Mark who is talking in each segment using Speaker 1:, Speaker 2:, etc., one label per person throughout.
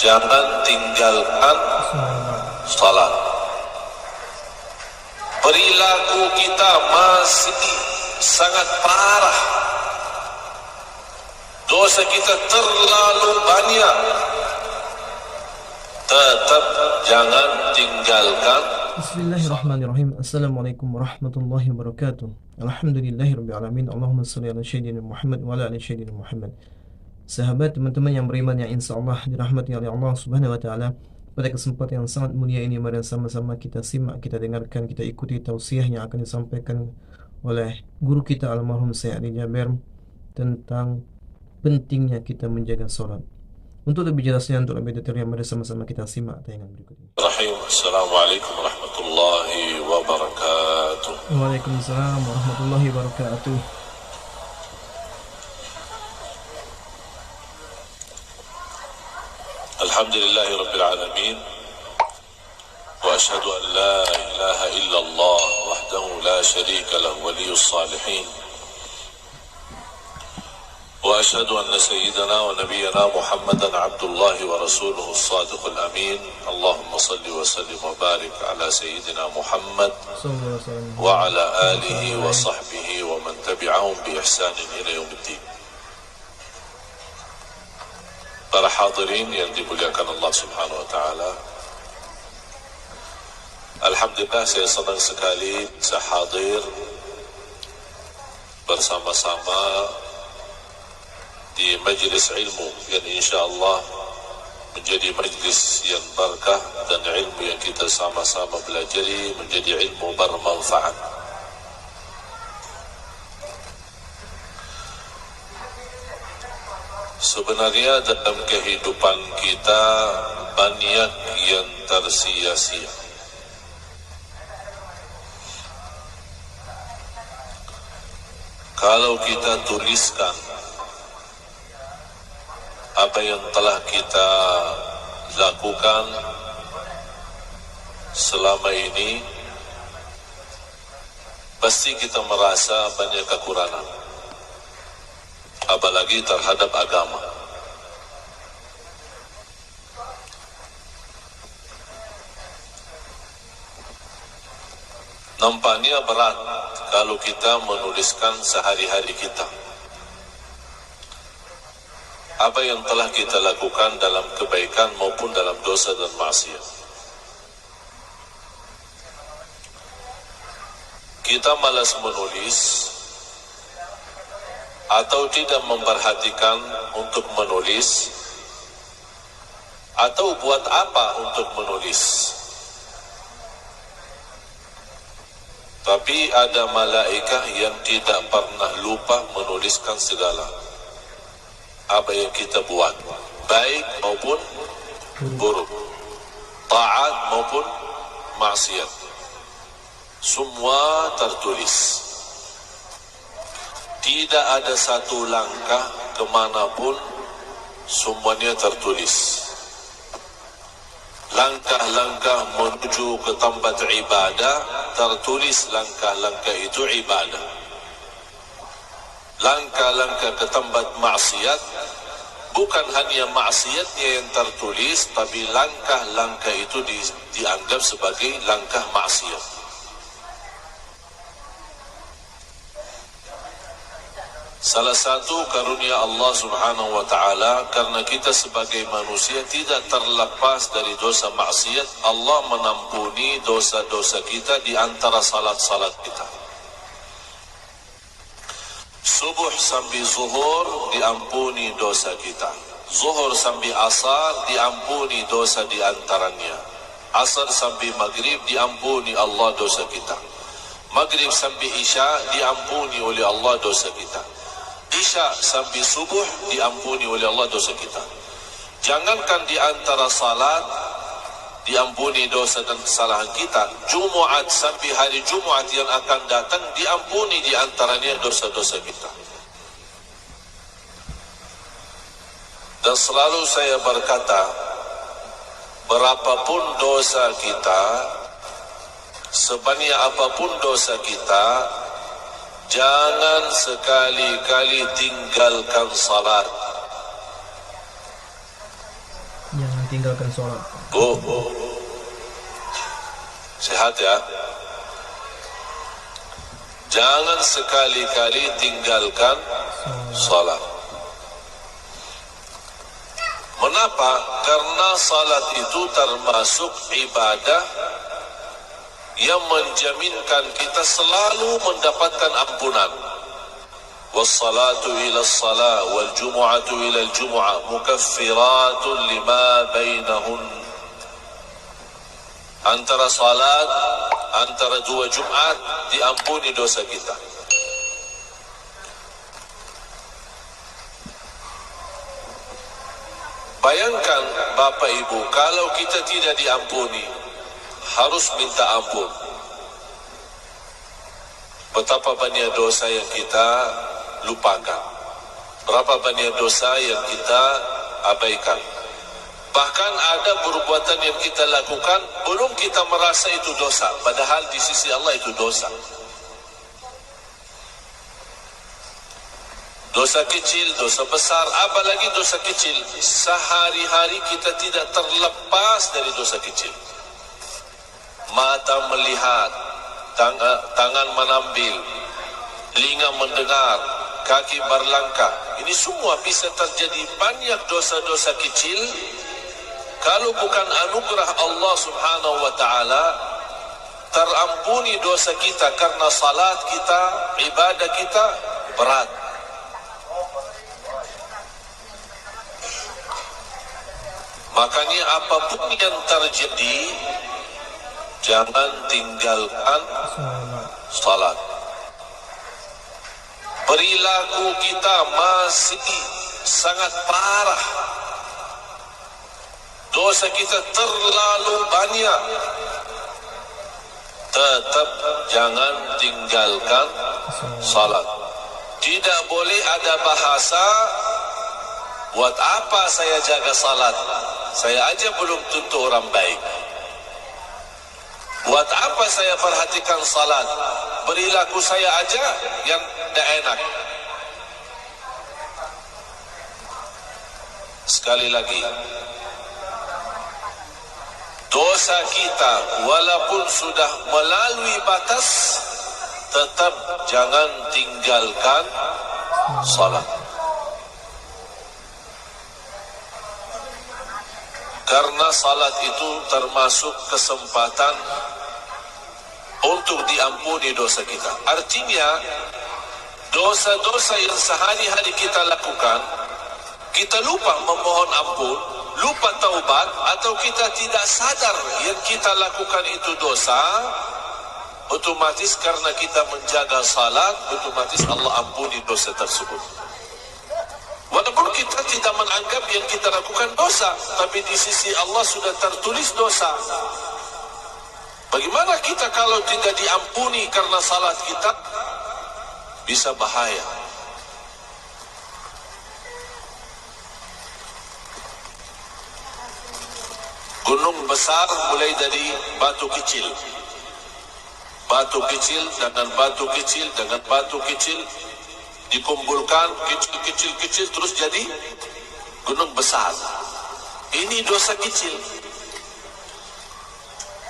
Speaker 1: jangan tinggalkan salat. Perilaku kita masih sangat parah. Dosa kita terlalu banyak. Tetap jangan tinggalkan.
Speaker 2: Bismillahirrahmanirrahim. Assalamualaikum warahmatullahi wabarakatuh. Alhamdulillahirabbil alamin. Allahumma shalli ala sayyidina Muhammad wa ala ali sayyidina Muhammad. Sahabat, teman-teman yang beriman yang insyaallah dirahmati oleh Allah Subhanahu wa taala, pada kesempatan yang sangat mulia ini mari sama-sama kita simak, kita dengarkan, kita ikuti tausiah yang akan disampaikan oleh guru kita almarhum Syekh Ali Jaber tentang pentingnya kita menjaga salat. Untuk lebih jelasnya, untuk lebih detailnya, mari sama-sama kita simak tayangan berikut ini.
Speaker 1: Assalamualaikum warahmatullahi wabarakatuh.
Speaker 2: Waalaikumsalam warahmatullahi wabarakatuh.
Speaker 1: Alhamdulillahi rabbil alamin. Wa ashhadu an la ilaha illallah wahdahu la syarika lahu waliyus salihin. وأشهد أن سيدنا ونبينا محمدا عبد الله ورسوله الصادق الأمين. اللهم صل وسلم وبارك على سيدنا محمد وعلى آله وصحبه ومن تبعهم بإحسان إلى يوم الدين. Para hadirin yang dimuliakan Allah Subhanahu wa taala, alhamdulillah saya senang sekali bisa hadir bersama-sama di majlis ilmu yang insyaallah menjadi majlis yang barakah, dan ilmu yang kita sama-sama pelajari menjadi ilmu bermanfaat. Sebenarnya dalam kehidupan kita banyak yang tersia-sia. Kalau kita tuliskan apa yang telah kita lakukan selama ini, pasti kita merasa banyak kekurangan, apalagi terhadap agama. Nampaknya berat kalau kita menuliskan sehari-hari kita, apa yang telah kita lakukan dalam kebaikan maupun dalam dosa dan maksiat. Kita malas menulis atau tidak memperhatikan untuk menulis, atau buat apa untuk menulis. Tapi ada malaikat yang tidak pernah lupa menuliskan segala apa yang kita buat, baik maupun buruk, taat maupun maksiat, semua tertulis. Tidak ada satu langkah kemanapun, semuanya tertulis. Langkah-langkah menuju ke tempat ibadah tertulis, langkah-langkah itu ibadah. Langkah-langkah ke tempat maksiat, bukan hanya maksiatnya yang tertulis, tapi langkah-langkah itu dianggap sebagai langkah maksiat. Salah satu karunia Allah Subhanahu wa taala, karena kita sebagai manusia tidak terlepas dari dosa maksiat, Allah menampuni dosa-dosa kita di antara salat-salat kita. Subuh sampai zuhur diampuni dosa kita. Zuhur sampai asar diampuni dosa di antaranya. Asar sampai maghrib diampuni Allah dosa kita. Maghrib sampai isya diampuni oleh Allah dosa kita. Isya sampai subuh diampuni oleh Allah dosa kita. Jangankan di antara salat diampuni dosa dan kesalahan kita, Jumaat sampai hari Jumaat yang akan datang diampuni di antaranya dosa-dosa kita. Dan selalu saya berkata, berapapun dosa kita, sebanyak apapun dosa kita, jangan sekali-kali tinggalkan salat.
Speaker 2: Jangan tinggalkan sholat.
Speaker 1: Bu, sehat ya. Jangan sekali-kali tinggalkan salat. Mengapa? Karena salat itu termasuk ibadah yang menjaminkan kita selalu mendapatkan ampunan. Wassalatu ila as-salah wal jumu'atu ila al-jumu'ah mukaffiratun lima bainahun. Antara salat, antara dua Jumat diampuni dosa kita. Bayangkan Bapak Ibu, kalau kita tidak diampuni, harus minta ampun. Betapa banyak dosa yang kita lupakan. Berapa banyak dosa yang kita abaikan. Bahkan ada perbuatan yang kita lakukan belum kita merasa itu dosa, padahal di sisi Allah itu dosa. Dosa kecil, dosa besar, apalagi dosa kecil. Sehari-hari kita tidak terlepas dari dosa kecil. Mata melihat, tangan menambil, telinga mendengar, kaki berlangkah. Ini semua bisa terjadi. Banyak dosa-dosa kecil. Kalau bukan anugerah Allah subhanahu wa ta'ala, terampuni dosa kita karena salat kita, ibadah kita berat. Makanya apapun yang terjadi, jangan tinggalkan salat. Perilaku kita masih sangat parah. Dosa kita terlalu banyak. Tetap jangan tinggalkan salat. Tidak boleh ada bahasa, buat apa saya jaga salat? Saya aja belum tentu orang baik. Buat apa saya perhatikan salat? Perilaku saya aja yang tidak enak. Sekali lagi, dosa kita walaupun sudah melalui batas, tetap jangan tinggalkan salat. Karena salat itu termasuk kesempatan untuk diampuni dosa kita. Artinya, dosa-dosa yang sehari-hari kita lakukan, kita lupa memohon ampun, lupa taubat, atau kita tidak sadar yang kita lakukan itu dosa, otomatis karena kita menjaga salat, otomatis Allah ampuni dosa tersebut. Walaupun kita tidak menganggap yang kita lakukan dosa, tapi di sisi Allah sudah tertulis dosa. Bagaimana kita kalau tidak diampuni karena salat kita? Bisa bahaya. Gunung besar mulai dari batu kecil. Batu kecil dengan batu kecil dengan batu kecil dikumpulkan kecil-kecil terus jadi gunung besar. Ini dosa kecil.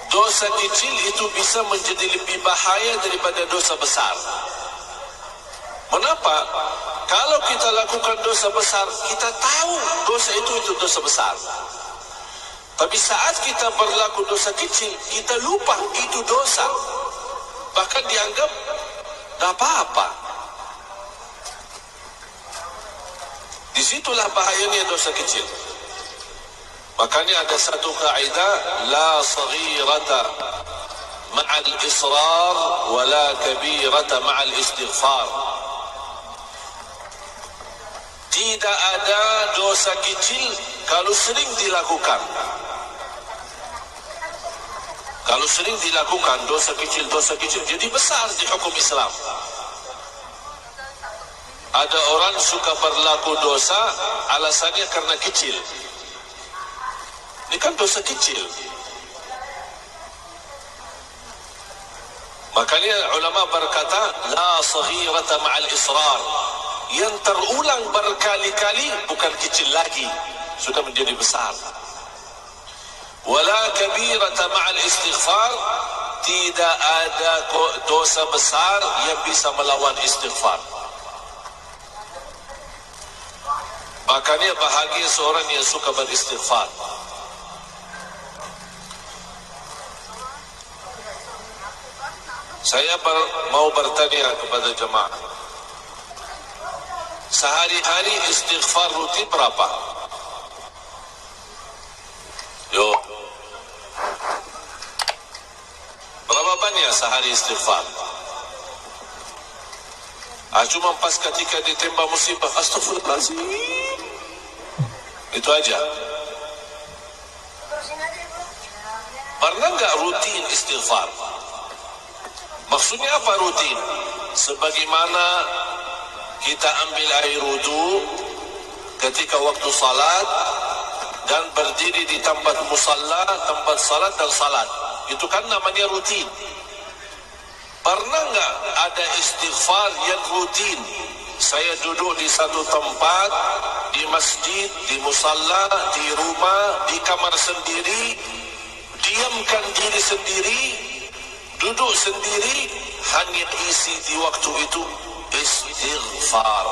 Speaker 1: Dosa kecil itu bisa menjadi lebih bahaya daripada dosa besar. Mengapa? Kalau kita lakukan dosa besar, kita tahu dosa itu dosa besar. Tapi saat kita berlaku dosa kecil, kita lupa itu dosa. Bahkan dianggap tidak apa-apa. Disitulah bahayanya dosa kecil. Makanya ada satu kaidah, la saghirata ma'al israr wa la kabirata ma'al istighfar. Tidak ada dosa kecil kalau sering dilakukan. Kalau sering dilakukan dosa kecil jadi besar di hukum Islam. Ada orang suka berlaku dosa alasannya karena kecil. Ini kan dosa kecil. Makanya ulama berkata, la saghirata ma'al israr. Yang terulang berkali-kali bukan kecil lagi, sudah menjadi besar. Wala kabirata ma'al istighfar, tidak ada dosa besar yang bisa melawan istighfar. Makanya bahagia seorang yang suka beristighfar. Saya mau bertanya kepada jemaah, sehari-hari istighfar rutin berapa? Yo, berapa banyak sehari istighfar? Cuma pas ketika ditembak musibah, astagfirullahaladzim, itu aja. Pernah nggak rutin istighfar? Maksudnya apa rutin? Sebagaimana kita ambil air wudu ketika waktu salat dan berdiri di tempat musalla, tempat salat dan salat, itu kan namanya rutin. Pernah nggak ada istighfar yang rutin? Saya duduk di satu tempat, di masjid, di musalla, di rumah, di kamar sendiri, diamkan diri sendiri, duduk sendiri, hanya isi di waktu itu istighfar.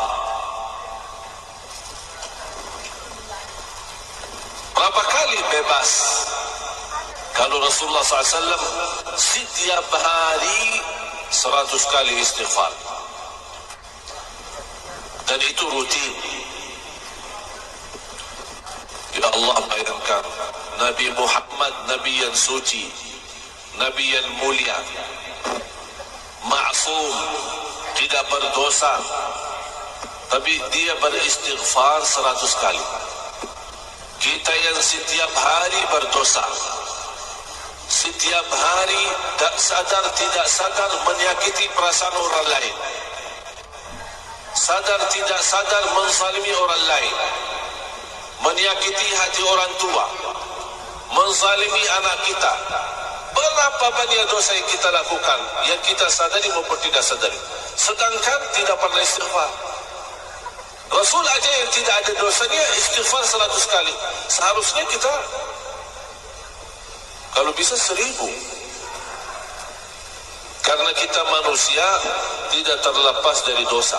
Speaker 1: Berapa kali bebas? Kalau Rasulullah SAW setiap hari 100 kali istighfar, dan itu rutin. Ya Allah, bayangkan Nabi Muhammad, Nabi yang suci, Nabi yang mulia, ma'asum, tidak berdosa, tapi dia beristighfar 100 kali. Kita yang setiap hari berdosa, setiap hari tak sadar tidak sadar menyakiti perasaan orang lain, sadar tidak sadar menzalimi orang lain, menyakiti hati orang tua, menzalimi anak kita. Berapa banyak dosa yang kita lakukan, yang kita sadari maupun tidak sadari, sedangkan tidak pernah istighfar. Rasul aja yang tidak ada dosanya istighfar 100 kali. Seharusnya kita kalau bisa 1000. Karena kita manusia tidak terlepas dari dosa.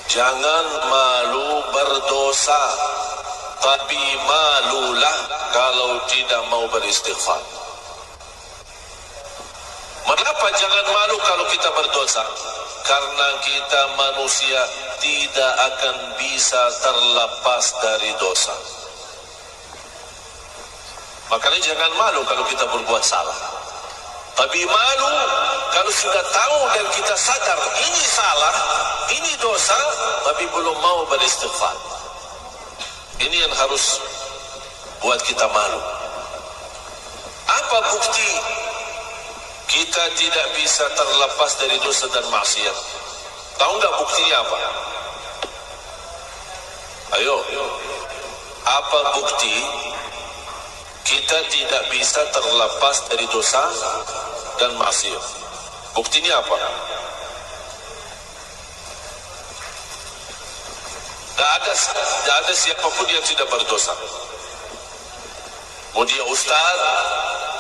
Speaker 1: Jangan malu berdosa, tapi malulah kalau tidak mau beristighfar. Mengapa jangan malu kalau kita berdosa? Karena kita manusia tidak akan bisa terlepas dari dosa. Makanya jangan malu kalau kita berbuat salah, tapi malu kalau sudah tahu dan kita sadar ini salah, ini dosa, tapi belum mau beristighfar. Ini yang harus buat kita malu. Apa bukti kita tidak bisa terlepas dari dosa dan maksiat? Tahu nggak buktinya apa? Ayo, apa bukti kita tidak bisa terlepas dari dosa dan maksiat? Buktinya apa? Tidak ada siapapun yang tidak berdosa. Mau dia ustaz,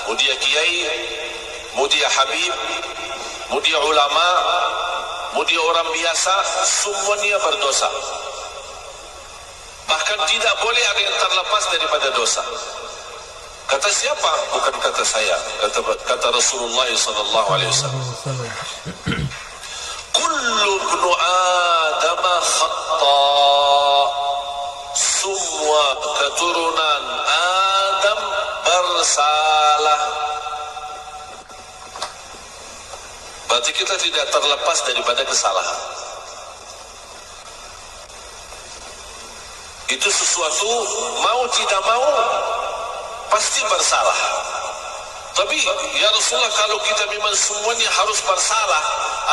Speaker 1: mau dia kiai, mau dia habib, mau dia ulama, mau dia orang biasa, semuanya berdosa. Bahkan tidak boleh ada yang terlepas daripada dosa. Kata siapa? Bukan kata saya. Kata Rasulullah SAW. Kullu ibnu Adam khata. Semua keturunan Adam bersalah. Berarti kita tidak terlepas daripada kesalahan. Itu sesuatu mau tidak mau pasti bersalah. Tapi ya Rasulullah, kalau kita memang semuanya harus bersalah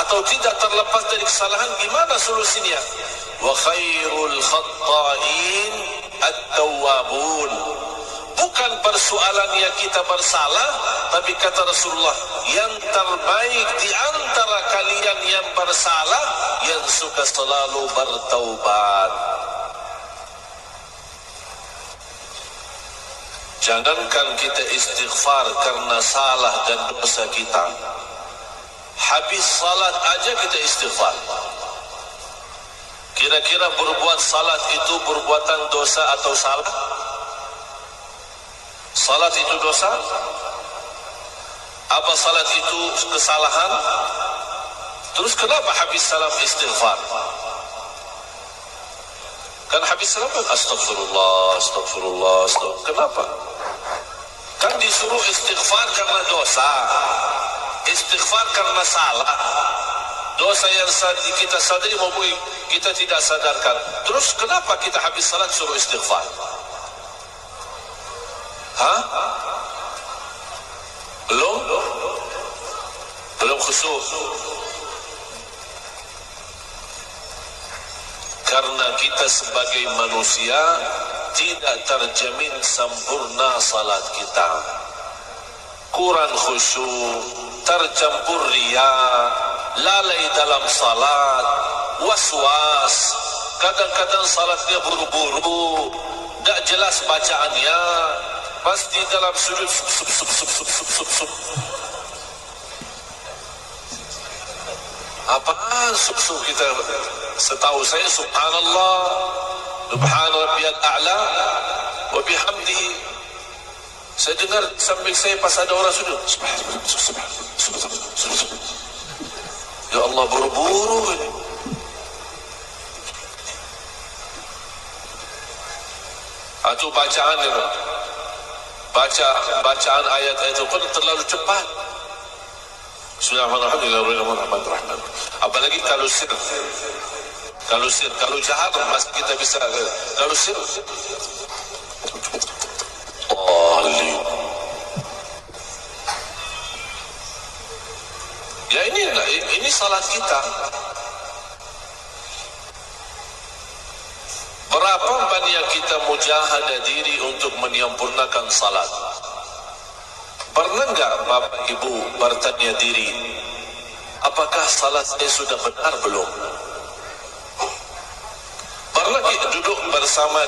Speaker 1: atau tidak terlepas dari kesalahan, gimana solusinya? Wa khairul khatta'in at-tawwabun. Bukan persoalannya kita bersalah, tapi kata Rasulullah, yang terbaik di antara kalian yang bersalah, yang suka selalu bertaubat. Jangankan kita istighfar karena salah dan dosa kita, habis salat aja kita istighfar. Kira-kira berbuat salat itu perbuatan dosa atau salah? Salat itu dosa? Apa salat itu kesalahan? Terus kenapa habis salam istighfar? Kan habis salam astagfirullah, astagfirullah, astagfirullah. Kenapa? Kan disuruh istighfar karena dosa, istighfar karena salah. Dosa yang kita sadari maupun kita tidak sadarkan. Terus kenapa kita habis salat suruh istighfar? Hah? Belum khusyuk. Karena kita sebagai manusia tidak terjamin sempurna salat kita. Kurang khusyuk, tercampur riya, lalai dalam salat, was-was, kadang-kadang salatnya buru-buru, tak jelas bacaannya, pasti dalam sujud sup. Apaan sup kita? Setahu saya subhanallah, subhan rabbiyal a'la wa bihamdihi. Saya dengar sambil saya pas ada orang sujud, ya Allah, buru-buru ini. Atau bacaan itu, bacaan ayat-ayat itu kan terlalu cepat. Bismillahirrahmanirrahim. Apalagi kalau sir, kalau jahat masih kita bisa. Kalau sir, ya ini salat kita. Berapa banyak kita mujahadah diri untuk menyempurnakan salat? Pernah enggak Bapak Ibu bertanya diri, apakah salat saya sudah benar belum? Pernah kita duduk bersama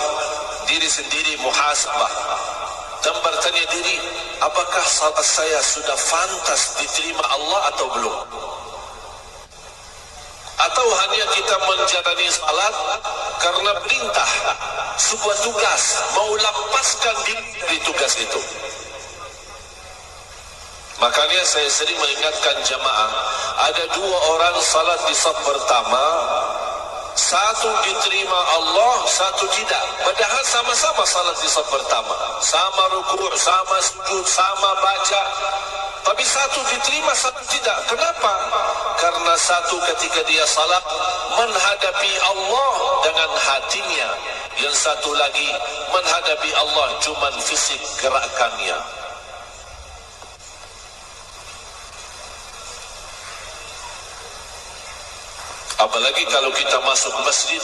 Speaker 1: diri sendiri muhasabah dan bertanya diri, apakah salat saya sudah pantas diterima Allah atau belum? Atau hanya kita menjalani salat karena perintah, sebuah tugas, mau lepaskan diri dari tugas itu? Makanya saya sering mengingatkan jamaah, ada dua orang salat di saf pertama, satu diterima Allah, satu tidak. Padahal sama-sama salat di saf pertama, sama rukuk, sama sujud, sama baca, tapi satu diterima, satu tidak. Kenapa? Karena satu ketika dia salat menghadapi Allah dengan hatinya, yang satu lagi menghadapi Allah cuma fisik gerakannya. Apalagi kalau kita masuk masjid,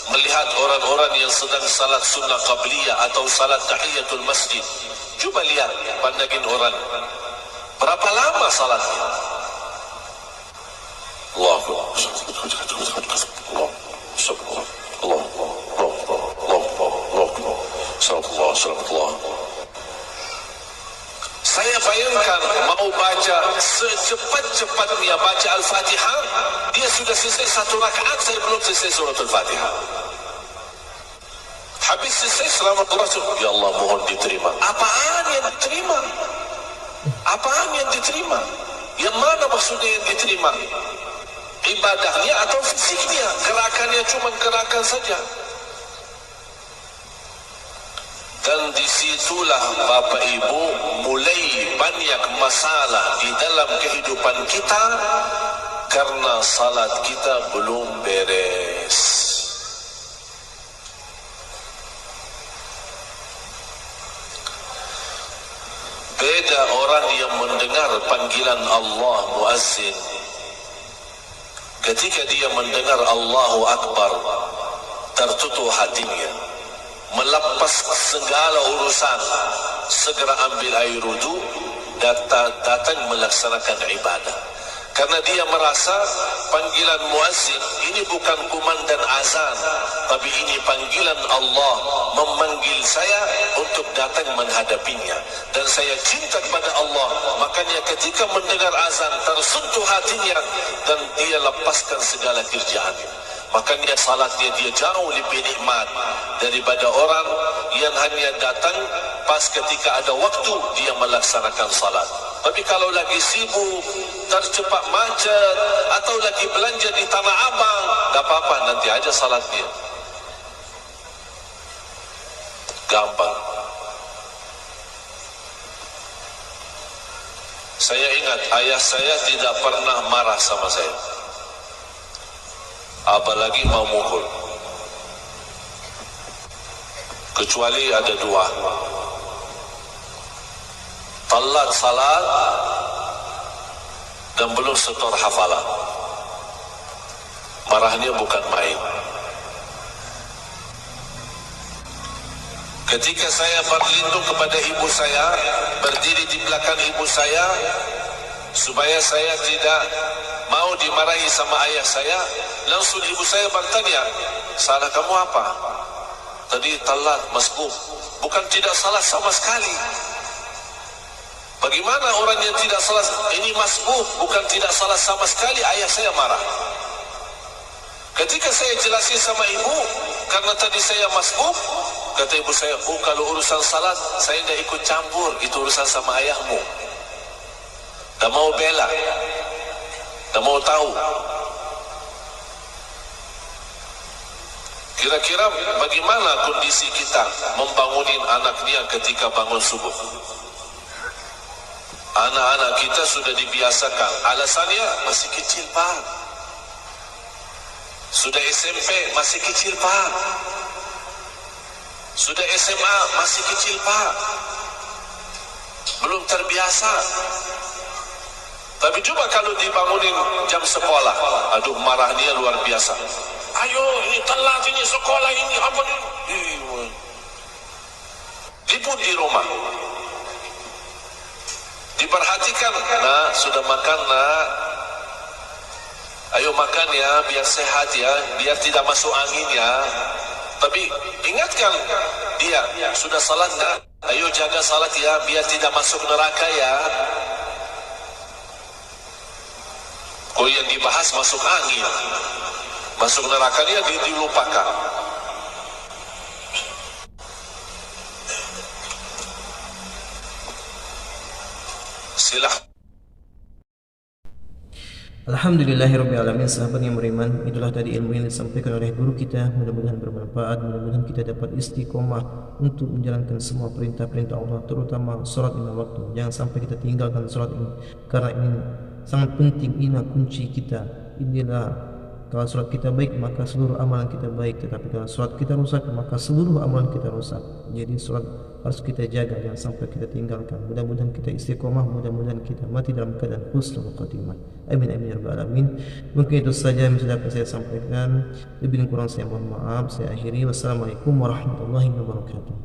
Speaker 1: melihat orang-orang yang sedang salat sunnah qabliyah atau salat tahiyatul masjid. Cuba lihat, pandangin orang, berapa lama salatnya? Saya bayangkan mau baca secepat-cepatnya baca Al-Fatihah, dia sudah selesai satu rakaat, saya belum selesai surat Al-Fatihah. Habis selesai selamat Rasul, ya Allah mohon diterima. Apaan yang diterima? Apaan yang diterima? Yang mana maksudnya yang diterima? Ibadahnya atau fisiknya? Gerakannya cuma gerakan saja. Dan disitulah Bapak Ibu mulai banyak masalah di dalam kehidupan kita karena salat kita belum beres. Beda orang yang mendengar panggilan Allah muazzin. Ketika dia mendengar Allahu Akbar, tertutup hatinya, melepas segala urusan, segera ambil air wudu, datang melaksanakan ibadah. Karena dia merasa panggilan muazzin ini bukan kumandan azan, tapi ini panggilan Allah memanggil saya untuk datang menghadapinya. Dan saya cinta kepada Allah, makanya ketika mendengar azan tersentuh hatinya dan dia lepaskan segala kerjaannya. Makanya salatnya dia jauh lebih nikmat daripada orang yang hanya datang pas ketika ada waktu dia melaksanakan salat. Tapi kalau lagi sibuk, tercepat macet, atau lagi belanja di Tanah Abang, tak apa-apa, nanti aja salatnya. Gampang. Saya ingat ayah saya tidak pernah marah sama saya, apalagi mau mukul, kecuali ada dua: telat salat dan belum setor hafalan. Marahnya bukan main. Ketika saya berlindung kepada ibu saya, berdiri di belakang ibu saya supaya saya tidak mau dimarahi sama ayah saya, langsung ibu saya bertanya, salah kamu apa? Tadi telat masbuk. Bukan tidak salah sama sekali. Bagaimana orang yang tidak salah? Ini masbuk, bukan tidak salah sama sekali. Ayah saya marah. Ketika saya jelasin sama ibu, karena tadi saya masbuk, kata ibu saya, oh kalau urusan salat saya tidak ikut campur, itu urusan sama ayahmu. Tak mau bela, tak mau tahu. Kira-kira bagaimana kondisi kita membangunin anak dia ketika bangun subuh? Anak-anak kita sudah dibiasakan. Alasannya masih kecil pak. Sudah SMP masih kecil pak. Sudah SMA masih kecil pak. Belum terbiasa. Tapi coba kalau dibangunin jam sekolah, aduh marahnya luar biasa. Ayo ini telat ini sekolah ini apa ini? Ribut di rumah. Diperhatikan, nak sudah makan nak, ayo makan ya biar sehat ya, biar tidak masuk angin ya. Tapi ingatkan dia, sudah salat nak, ayo jaga salat ya biar tidak masuk neraka ya. Kau yang dibahas masuk angin, masuk neraka dia dilupakan. Silahkan.
Speaker 2: Alhamdulillahirrabbilalamin. Sahabat yang beriman, itulah tadi ilmu yang disampaikan oleh guru kita. Mudah-mudahan bermanfaat, mudah-mudahan kita dapat istiqomah untuk menjalankan semua perintah-perintah Allah, terutama sholat lima waktu. Jangan sampai kita tinggalkan sholat ini, karena ini sangat penting. Inilah kunci kita. Inilah, kalau sholat kita baik maka seluruh amalan kita baik, tetapi kalau sholat kita rusak maka seluruh amalan kita rusak. Jadi sholat harus kita jaga, jangan sampai kita tinggalkan. Mudah-mudahan kita istiqomah, mudah-mudahan kita mati dalam keadaan husnul khotimah. Amin amin ya rabbal alamin. Mungkin itu saja yang bisa dapat saya sampaikan. Lebih dan kurang saya mohon maaf. Saya akhiri. Wassalamualaikum warahmatullahi wabarakatuh.